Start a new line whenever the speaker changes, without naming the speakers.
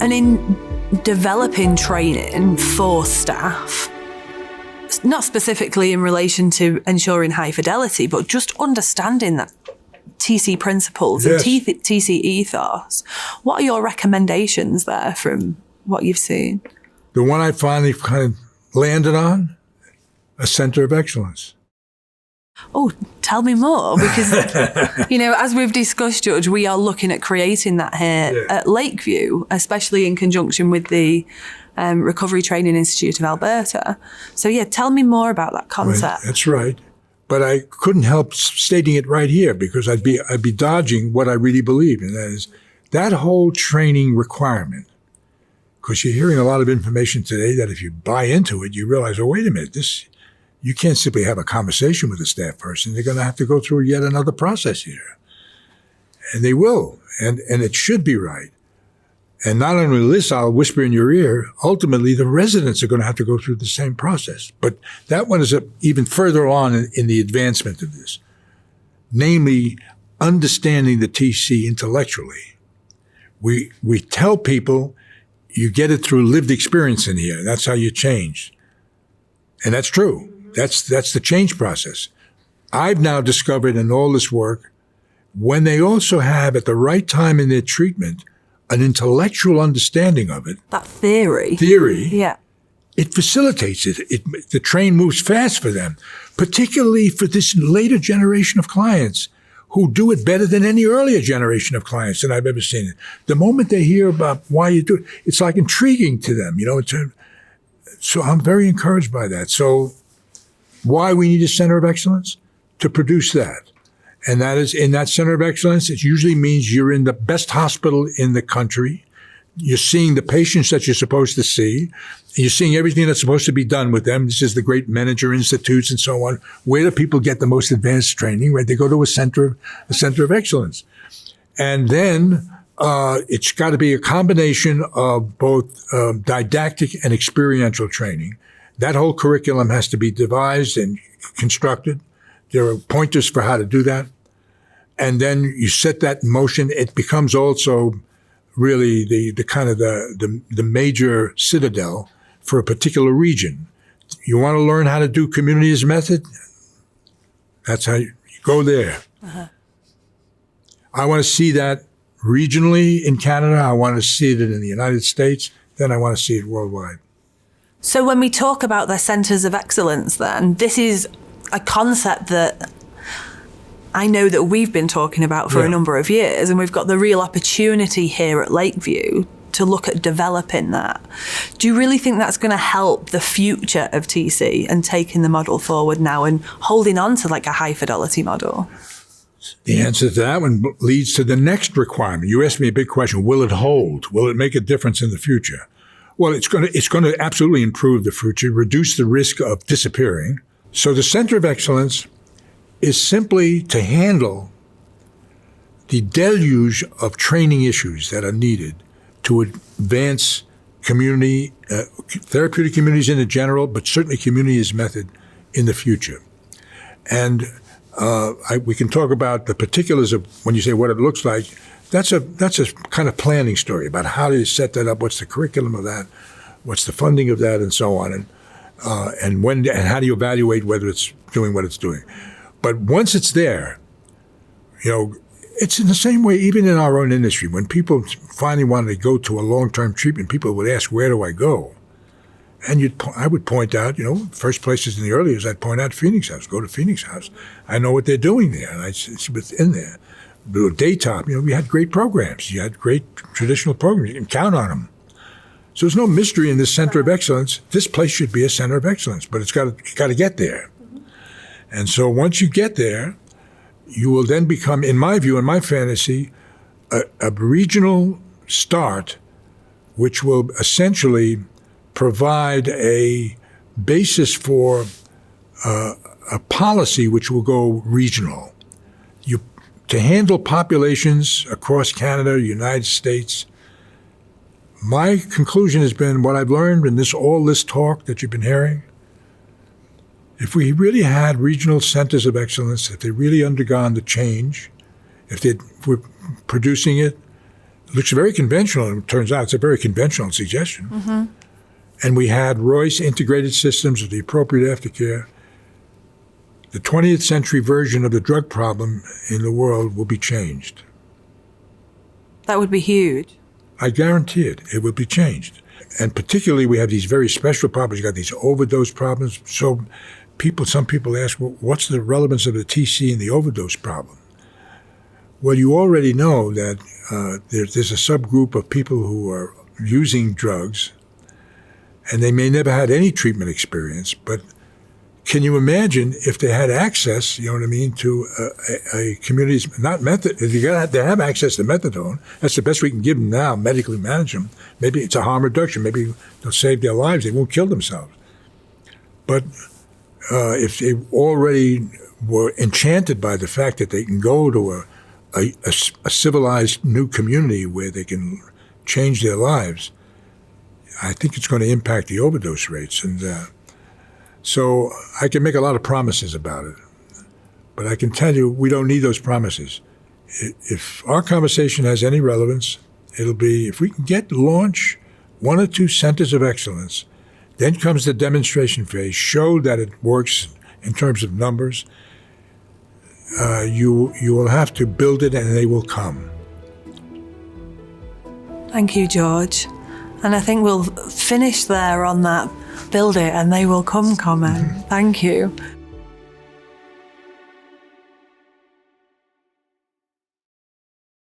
And in developing training for staff, not specifically in relation to ensuring high fidelity, but just understanding that TC principles and TC ethos, what are your recommendations there from what you've seen?
The one I finally kind of landed on, a center of excellence.
Oh, tell me more, because, as we've discussed, Judge, we are looking at creating that here at Lakeview, especially in conjunction with the Recovery Training Institute of Alberta. So, tell me more about that concept.
Right, that's right. But I couldn't help stating it right here because I'd be dodging what I really believe, and that is that whole training requirement. Because you're hearing a lot of information today that if you buy into it, you realize, oh, wait a minute, you can't simply have a conversation with a staff person. They're going to have to go through yet another process here. And they will. And it should be right. And not only this, I'll whisper in your ear, ultimately the residents are going to have to go through the same process. But that one is even further on in the advancement of this. Namely, understanding the TC intellectually. We tell people you get it through lived experience in here. That's how you change. And that's true. That's the change process. I've now discovered in all this work, when they also have at the right time in their treatment, an intellectual understanding of it.
That theory.
Yeah. It facilitates it. The train moves fast for them, particularly for this later generation of clients who do it better than any earlier generation of clients that I've ever seen it. The moment they hear about why you do it, it's like intriguing to them, So I'm very encouraged by that. So why we need a center of excellence? To produce that. And that is, in that center of excellence, it usually means you're in the best hospital in the country. You're seeing the patients that you're supposed to see. You're seeing everything that's supposed to be done with them. This is the great manager institutes and so on. Where do people get the most advanced training? Right? They go to a center of excellence. And then it's got to be a combination of both didactic and experiential training. That whole curriculum has to be devised and constructed. There are pointers for how to do that. And then you set that in motion. It becomes also really the kind of the major citadel for a particular region. You want to learn how to do community as method? That's how you go there. Uh-huh. I want to see that regionally in Canada. I want to see it in the United States. Then I want to see it worldwide.
So when we talk about the centers of excellence, then this is a concept that I know that we've been talking about for a number of years, and we've got the real opportunity here at Lakeview to look at developing that. Do you really think that's going to help the future of TC and taking the model forward now and holding on to like a high fidelity model?
The answer to that one leads to the next requirement. You asked me a big question. Will it hold? Will it make a difference in the future? Well, it's going to absolutely improve the future, reduce the risk of disappearing. So the Center of Excellence is simply to handle the deluge of training issues that are needed to advance community, therapeutic communities in general, but certainly community as method in the future. And we can talk about the particulars of when you say what it looks like. That's a kind of planning story about how do you set that up, what's the curriculum of that, what's the funding of that, and so on, and when and how do you evaluate whether it's doing what it's doing. But once it's there, it's in the same way even in our own industry. When people finally wanted to go to a long-term treatment, people would ask, where do I go? And I would point out, first places in the early years, I'd point out Phoenix House, go to Phoenix House. I know what they're doing there, and I see what's in there. Daytop, we had great programs. You had great traditional programs. You can count on them. So there's no mystery in this center of excellence. This place should be a center of excellence, but it's got to get there. And so once you get there, you will then become, in my view, in my fantasy, a regional start, which will essentially provide a basis for a policy which will go regional. To handle populations across Canada, United States, my conclusion has been what I've learned in all this talk that you've been hearing. If we really had regional centers of excellence, if they really undergone the change, if we're producing it, looks very conventional, and it turns out it's a very conventional suggestion. Mm-hmm. And we had Royce integrated systems with the appropriate aftercare. The 20th century version of the drug problem in the world will be changed.
That would be huge.
I guarantee it. It will be changed. And particularly, we have these very special problems. You got these overdose problems. So some people ask, well, what's the relevance of the TC in the overdose problem? Well, you already know that there's a subgroup of people who are using drugs, and they may never had any treatment experience, but can you imagine if they had access, you know what I mean, to a community's, not method, they have access to methadone. That's the best we can give them now, medically manage them. Maybe it's a harm reduction. Maybe they'll save their lives. They won't kill themselves. But if they already were enchanted by the fact that they can go to a civilized new community where they can change their lives, I think it's going to impact the overdose rates. And so I can make a lot of promises about it, but I can tell you we don't need those promises. If our conversation has any relevance, it'll be if we can launch 1 or 2 centers of excellence, then comes the demonstration phase, show that it works in terms of numbers. You will have to build it, and they will come.
Thank you, George. And I think we'll finish there on that build it and they will come comment. Thank you.